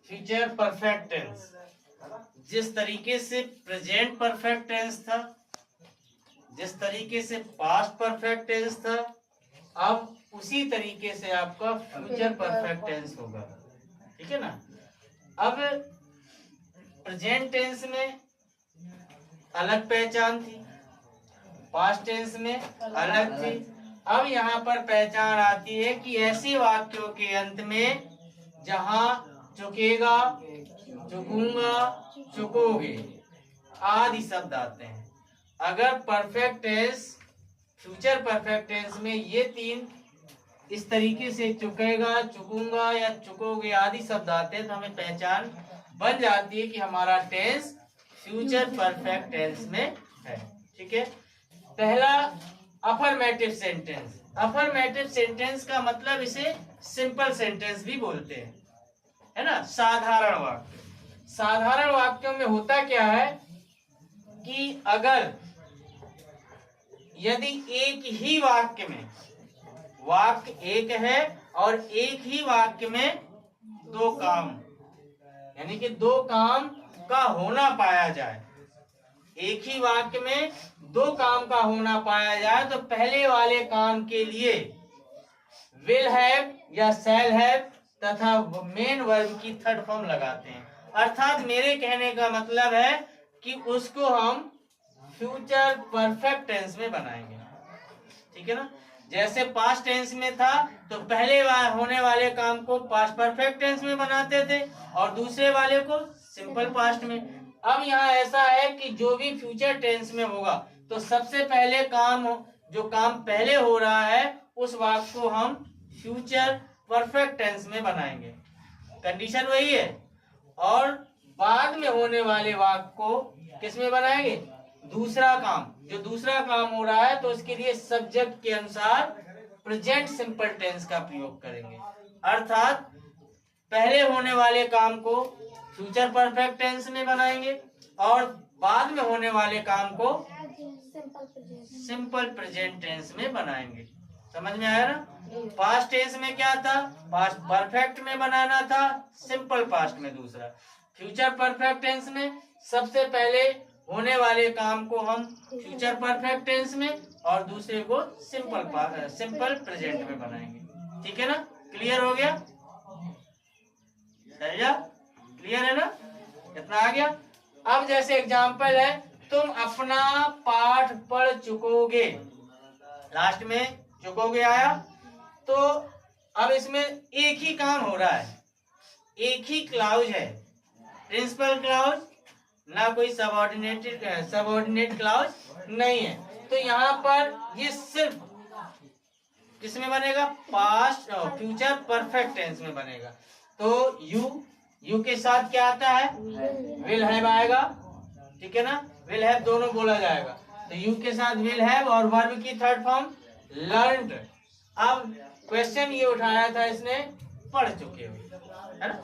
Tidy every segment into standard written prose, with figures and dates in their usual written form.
Future perfect tense. जिस तरीके से प्रेजेंट परफेक्ट टेंस था, जिस तरीके से पास्ट परफेक्ट टेंस था, अब उसी तरीके से आपका फ्यूचर परफेक्ट टेंस होगा। ठीक है ना। अब प्रेजेंट टेंस में अलग पहचान थी, पास्ट टेंस में अलग थी। अब यहाँ पर पहचान आती है कि ऐसे वाक्यों के अंत में जहां चुकेगा, चुकूंगा, चुकोगे आदि शब्द आते हैं। अगर perfect tense, future perfect tense में ये तीन इस तरीके से चुकेगा, चुकूंगा या चुकोगे आदि शब्द आते हैं तो हमें पहचान बन जाती है कि हमारा टेंस फ्यूचर परफेक्ट टेंस में है। ठीक है। पहला अफर्मेटिव सेंटेंस। अफर्मेटिव सेंटेंस का मतलब इसे सिंपल सेंटेंस भी बोलते हैं, है ना। साधारण वाक्य। साधारण वाक्यों में होता क्या है कि अगर यदि एक ही वाक्य में, वाक्य एक है और एक ही वाक्य में दो काम, यानी कि दो काम का होना पाया जाए, एक ही वाक्य में दो काम का होना पाया जाए तो पहले वाले काम के लिए विल हैव या शैल हैव तथा मेन वर्ब की थर्ड फॉर्म लगाते हैं। अर्थात मेरे कहने का मतलब है कि उसको हम फ्यूचर परफेक्ट टेंस में बनाएंगे। ठीक है ना। जैसे पास्ट टेंस में था तो पहले होने वाले काम को पास्ट परफेक्ट टेंस में बनाते थे और दूसरे वाले को सिंपल पास्ट में। अब यहाँ ऐसा है कि जो भी फ्यूचर टेंस में होगा तो सबसे पहले काम, जो काम पहले हो रहा है उस वाक्य को हम फ्यूचर परफेक्ट टेंस में बनाएंगे, कंडीशन वही है। और बाद में होने वाले वाक्य को किस में बनाएंगे, दूसरा काम, जो दूसरा काम हो रहा है तो उसके लिए सब्जेक्ट के अनुसार प्रेजेंट सिंपल टेंस का प्रयोग करेंगे। अर्थात पहले होने वाले काम को फ्यूचर परफेक्ट टेंस में बनाएंगे और बाद में होने वाले काम को सिंपल प्रेजेंट टेंस में बनाएंगे। समझ में आया ना। पास्ट टेंस में क्या था, पास्ट परफेक्ट में बनाना था, सिंपल पास्ट में दूसरा। फ्यूचर परफेक्ट टेंस में सबसे पहले होने वाले काम को हम फ्यूचर परफेक्ट टेंस में और दूसरे को सिंपल प्रेजेंट में बनाएंगे। ठीक है ना। क्लियर हो गया, क्लियर है ना, इतना आ गया। अब जैसे एग्जाम्पल है, तुम अपना पाठ पढ़ चुकोगे, लास्ट में चुकोगे आया तो अब इसमें एक ही काम हो रहा है, एक ही क्लाउज है, प्रिंसिपल क्लाउज, ना कोई सबऑर्डिनेट क्लाउज नहीं है। तो यहाँ पर ये सिर्फ किसमें बनेगा, पास्ट फ्यूचर परफेक्ट टेंस में बनेगा। तो यू के साथ क्या आता है, विल हैव आएगा। ठीक है ना, विल हैव दोनों बोला जाएगा। तो यू के साथ विल हैव और वर्ब की थर्ड फॉर्म लर्नड। अब क्वेश्चन ये उठाया था इसने, पढ़ चुके हो, है ना।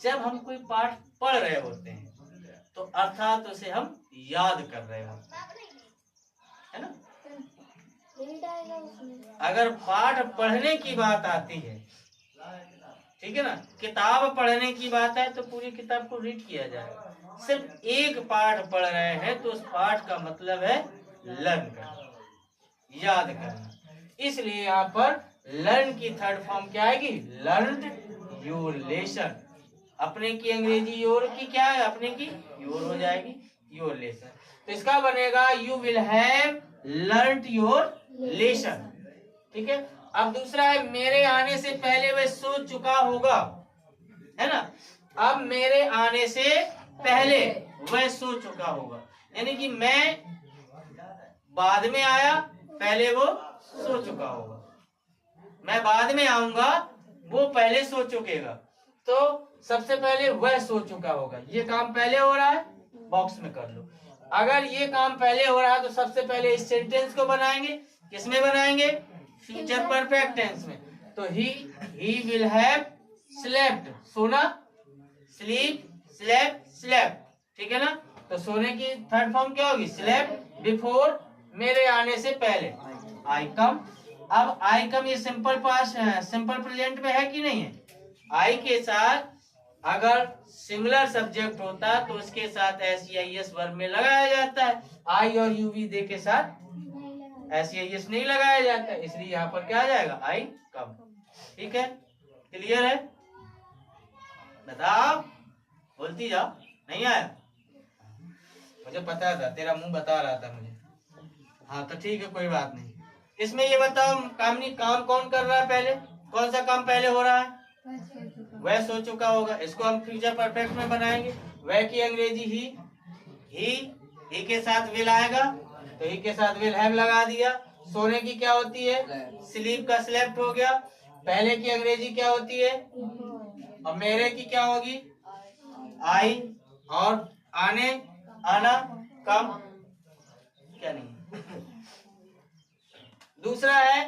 जब हम कोई पाठ पढ़ रहे होते हैं तो अर्थात उसे हम याद कर रहे होते हैं, है ना। अगर पाठ पढ़ने की बात आती है, ठीक है ना, किताब पढ़ने की बात है तो पूरी किताब को रीड किया जाएगा। सिर्फ एक पाठ पढ़ रहे हैं तो उस पाठ का मतलब है लर्न करना, याद करना। इसलिए यहाँ पर लर्न की थर्ड फॉर्म क्या आएगी, लर्नड योर लेसन। अपने की अंग्रेजी योर की क्या है, अपने की योर हो जाएगी, योर लेसन। तो इसका बनेगा you will have learned your lesson. ठीक है। अब दूसरा है, मेरे आने से पहले वह सो चुका होगा, है ना। अब मेरे आने से पहले वह सो चुका होगा, यानी कि मैं बाद में आया, पहले वो सो चुका होगा। मैं बाद में आऊंगा, वो पहले सो चुकेगा। तो सबसे पहले वह सो चुका होगा, ये काम पहले हो रहा है, बॉक्स में कर लो। अगर ये काम पहले हो रहा है तो सबसे पहले इस सेंटेंस को बनाएंगे, किसमें बनाएंगे, फ्यूचर परफेक्ट टेंस में। तो ही विल हैव स्लेप्ट, सोना, स्लीप, स्लेप्ट, स्लेप्ट। ठीक है ना। तो सोने की थर्ड फॉर्म क्या होगी, स्लेप्ट बिफोर, मेरे आने से पहले, आई कम। अब आई कम ये सिंपल पास्ट, सिंपल प्रेजेंट में है कि नहीं है। आई के साथ अगर सिंगुलर सब्जेक्ट होता तो उसके साथ SEIS वर्ब में लगाया जाता है, आई और यूवी दे के साथ SEIS नहीं लगाया जाता, इसलिए यहाँ पर क्या आ जाएगा, आई कम। ठीक है, क्लियर है? बताओ, बोलती जाओ। नहीं आया? मुझे पता था, तेरा मुंह बता रहा था मुझे। हाँ तो ठीक है, कोई बात नहीं। इसमें ये बताओ, काम कौन कर रहा है पहले, कौन सा काम पहले हो रहा है? वह सो चुका होगा, इसको हम फ्यूचर परफेक्ट में बनाएंगे। वह की अंग्रेजी ही के साथ विल आएगा, तो ही के साथ विल हैव लगा दिया। सोने की क्या होती है? स्लीप का स्लेप्ट हो गया। पहले की अंग्रेजी क्या होती है? और मेरे की क्या होगी? आई। और आने, आना, कम, क्या नहीं। दूसरा है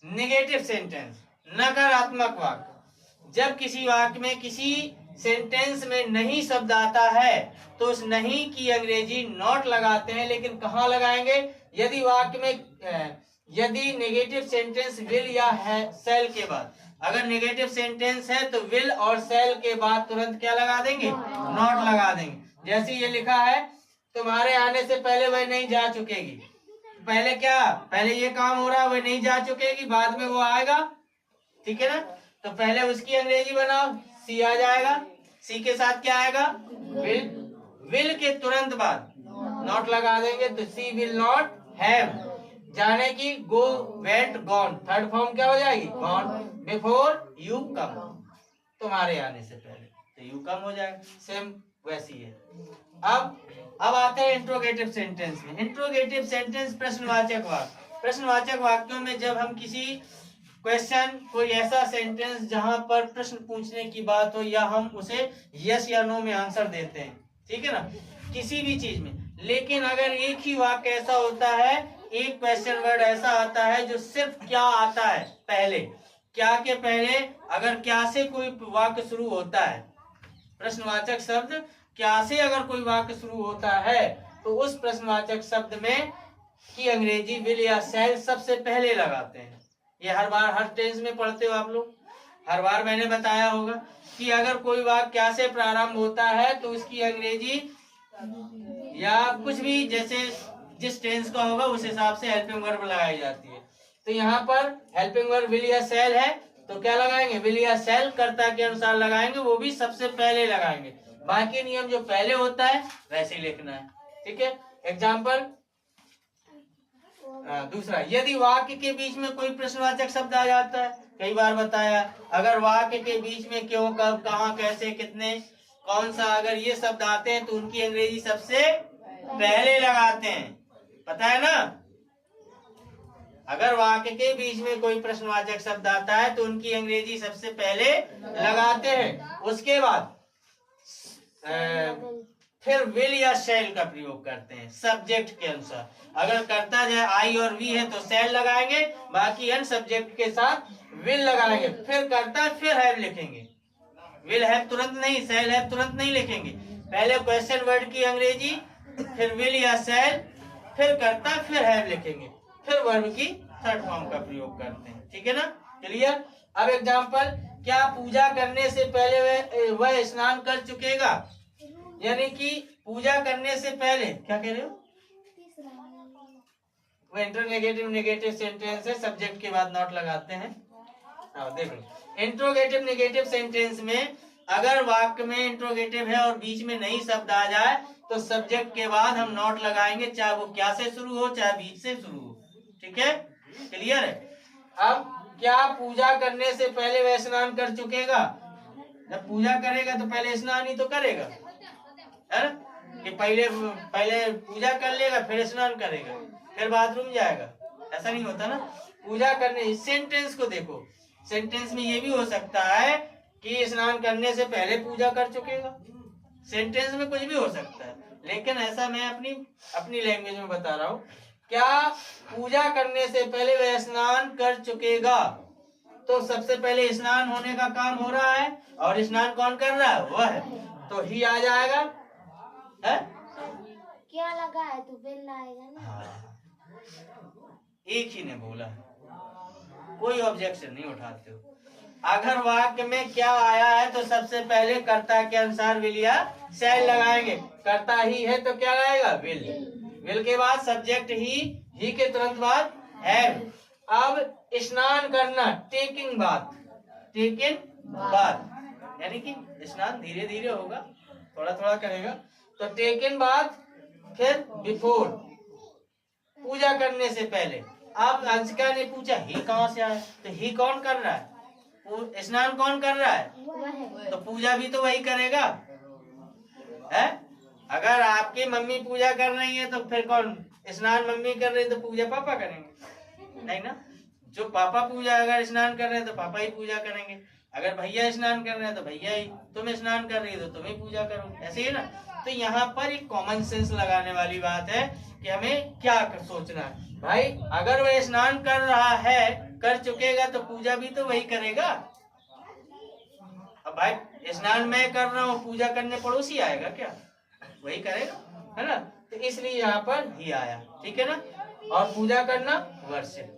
नेगेटिव सेंटेंस, नकारात्मक वाक्य। जब किसी वाक्य में, किसी सेंटेंस में नहीं शब्द आता है तो उस नहीं की अंग्रेजी नॉट लगाते हैं, लेकिन कहाँ लगाएंगे? यदि वाक्य में यदि नेगेटिव सेंटेंस विल या है सेल के बाद, अगर नेगेटिव सेंटेंस है तो विल और सेल के बाद तुरंत क्या लगा देंगे? नॉट लगा देंगे। जैसे ये लिखा है, तुम्हारे आने से पहले वह नहीं जा चुकेगी। पहले क्या, पहले ये काम हो रहा है, वह नहीं जा चुकेगी, बाद में वो आएगा। ठीक है ना? तो पहले उसकी अंग्रेजी बनाओ, सी आ जाएगा। सी के साथ क्या आएगा? विल। विल के तुरंत बाद नॉट लगा देंगे, तो सी विल नॉट हैव। जाने की, गो, वेंट, गॉन, थर्ड फॉर्म क्या हो जाएगी? गॉन। बिफोर यू कम, तुम्हारे आने से पहले, तो यू कम हो जाएगा। सेम वैसी है। अब आते हैं इंट्रोगेटिव सेंटेंस में। इंट्रोगेटिव सेंटेंस प्रश्नवाचक वाक्य। प्रश्नवाचक वाक्यों में जब हम किसी क्वेश्चन, कोई ऐसा सेंटेंस जहां पर प्रश्न पूछने की बात हो, या हम उसे यस या नो में आंसर देते हैं, ठीक है ना, किसी भी चीज में। लेकिन अगर एक ही वाक्य ऐसा होता है, एक क्वेश्चन वर्ड ऐसा आता है जो सिर्फ क्या आता है पहले, क्या के पहले अगर क्या से कोई वाक्य शुरू होता है, प्रश्नवाचक शब्द क्या से अगर कोई वाक्य शुरू होता है, तो उस प्रश्नवाचक शब्द में की अंग्रेजी विल या शैल सबसे पहले लगाते हैं। ये हर बार हर टेंस में पढ़ते हो आप लोग, हर बार मैंने बताया होगा कि अगर कोई वाक्य क्या से प्रारंभ होता है तो उसकी अंग्रेजी या कुछ भी जैसे जिस टेंस का होगा उस हिसाब से हेल्पिंग वर्ब लगाई जाती है। तो यहाँ पर हेल्पिंग वर्ब विल या शैल है, तो क्या लगाएंगे? विल या शैल कर्ता के अनुसार लगाएंगे, वो भी सबसे पहले लगाएंगे। बाकी नियम जो पहले होता है वैसे ही लिखना है। ठीक है, एग्जाम्पल दूसरा, यदि वाक्य के बीच में कोई प्रश्नवाचक शब्द आ जाता है, कई बार बताया, अगर वाक्य के बीच में क्यों, कब, कहाँ, कैसे, कितने, कौन सा, अगर ये शब्द आते हैं तो उनकी अंग्रेजी सबसे पहले लगाते हैं। पता है ना? अगर वाक्य के बीच में कोई प्रश्नवाचक शब्द आता है तो उनकी अंग्रेजी सबसे पहले लगाते हैं। उसके बाद फिर विल या शैल का प्रयोग करते हैं सब्जेक्ट के अनुसार। अगर करता जाए आई और वी है तो शैल लगाएंगे, बाकी अन्य सब्जेक्ट के साथ विल लगाएंगे। फिर करता, फिर हैव लिखेंगे। विल हैव तुरंत नहीं, शैल हैव तुरंत नहीं लिखेंगे। पहले क्वेश्चन वर्ड की अंग्रेजी, फिर विल या शैल, फिर करता, फिर हैव लिखेंगे, फिर वर्ब की थर्ड फॉर्म का प्रयोग करते हैं। ठीक है ना? क्लियर? अब एग्जाम्पल, क्या पूजा करने से पहले वह स्नान कर चुकेगा? यानी कि पूजा करने से पहले, क्या कह रहे हो? वो इंट्रोगेटिव नेगेटिव सेंटेंस है, सब्जेक्ट के बाद नॉट लगाते हैं। देख लो, इंट्रोगेटिव नेगेटिव सेंटेंस में अगर वाक्य में इंट्रोगेटिव है और बीच में नहीं शब्द आ जाए तो सब्जेक्ट के बाद हम नॉट लगाएंगे, चाहे वो क्या से शुरू हो चाहे बीच से शुरू हो। ठीक है, क्लियर है? अब क्या पूजा करने से पहले वह स्नान कर चुकेगा? जब पूजा करेगा तो पहले स्नान ही तो करेगा, है ना? कि पहले पूजा कर लेगा, फिर स्नान करेगा, फिर बाथरूम जाएगा, ऐसा नहीं होता ना। पूजा करने, इस सेंटेंस को देखो, सेंटेंस में ये भी हो सकता है कि स्नान करने से पहले पूजा कर चुकेगा, सेंटेंस में कुछ भी हो सकता है, लेकिन ऐसा मैं अपनी लैंग्वेज में बता रहा हूँ। क्या पूजा करने से पहले वह स्नान कर चुकेगा? तो सबसे पहले स्नान होने का काम हो रहा है, और स्नान कौन कर रहा है? वह है, तो ही आ जाएगा। है? क्या लगा है तो बिल आएगा ना। हाँ, एक ही ने बोला, कोई ऑब्जेक्शन नहीं उठाते हो। अगर वाक्य में क्या आया है तो सबसे पहले कर्ता के अनुसार विल या शैल लगाएंगे। कर्ता ही है तो क्या लगाएगा? विल। विल के बाद सब्जेक्ट ही के तुरंत बाद हैव। अब स्नान करना, टेकिंग बाथ, टेकिंग बाथ यानी कि स्नान धीरे धीरे होगा, थोड़ा थोड़ा करेगा। तो टेकिंग बाथ, फिर बिफोर, पूजा करने से पहले। अब अंशिका ने पूछा ही कहाँ से आया, तो ही कौन कर रहा है? स्नान कौन कर रहा है? तो पूजा भी तो वही करेगा है। अगर आपकी मम्मी पूजा कर रही है तो फिर कौन? स्नान मम्मी कर रही है तो पूजा पापा करेंगे, नहीं ना। जो पापा पूजा अगर स्नान कर रहे हैं तो पापा ही पूजा करेंगे। अगर भैया स्नान कर रहे हैं तो भैया ही, तुम स्नान कर रही हो तो तुम ही पूजा करो, ऐसे ही ना। तो यहाँ पर एक कॉमन सेंस लगाने वाली बात है कि हमें क्या सोचना है भाई। अगर वह स्नान कर रहा है, कर चुकेगा तो पूजा भी तो वही करेगा। अब भाई स्नान मैं कर रहा हूँ, पूजा करने पड़ोसी आएगा क्या? वही करेगा, है ना। तो इसलिए यहाँ पर ही आया, ठीक है ना। और पूजा करना वर्शिप,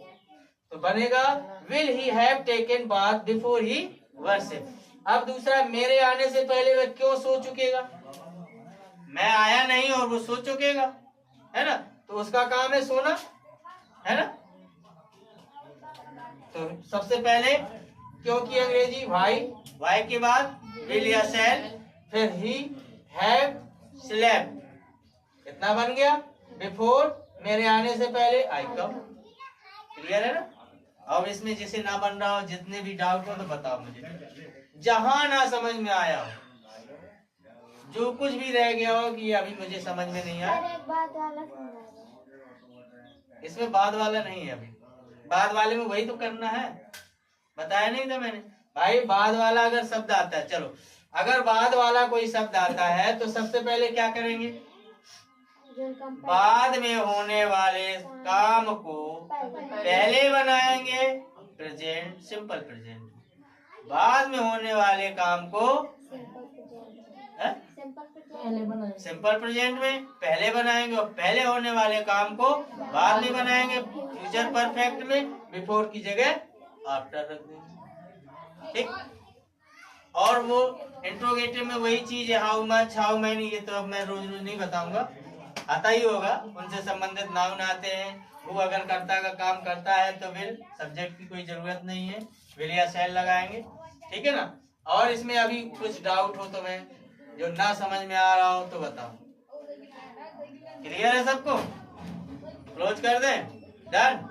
तो बनेगा will he have taken bath before he worship. अब दूसरा, मेरे आने से पहले वह क्यों सो चुकेगा? मैं आया नहीं और वो सो चुकेगा, है ना। तो उसका काम है सोना, है ना। तो सबसे पहले क्योंकि अंग्रेजी वाई के बाद विल या शैल, फिर ही हैव स्लेप्ट, कितना बन गया? बिफोर, मेरे आने से पहले, आई कम। क्लियर है ना। अब इसमें जैसे ना बन रहा हो, जितने भी डाउट हो तो बताओ मुझे, जहां ना समझ में आया हो, जो कुछ भी रह गया हो कि अभी मुझे समझ में नहीं आया। एक बात वाला समझा दो। इसमें बाद वाला नहीं है, अभी बाद वाले में वही तो करना है, बताया नहीं था मैंने भाई। बाद वाला अगर शब्द आता है, चलो अगर बाद वाला कोई शब्द आता है तो सबसे पहले क्या करेंगे? बाद में होने वाले काम को पहले बनाएंगे, प्रेजेंट, सिंपल प्रेजेंट। बाद में होने वाले काम को सिंपल प्रेजेंट में पहले बनाएंगे और पहले होने वाले काम को बाद में बनाएंगे। फ्यूचर परफेक्ट में बिफोर की जगह आफ्टर रख देंगे, ठीक। और वो इंट्रोगेटिव में वही चीज है, हाउ मच, हाउ मैनी, ये तो अब मैं रोज रोज नहीं बताऊंगा, आता ही होगा। उनसे संबंधित नाउन आते हैं। वो अगर कर्ता का काम करता है तो विल, सब्जेक्ट की कोई जरूरत नहीं है, विल या शैल लगाएंगे, ठीक है ना। और इसमें अभी कुछ डाउट हो तो मैं, जो ना समझ में आ रहा हो तो बताओ। क्लियर है सबको? क्लोज कर दें? डन।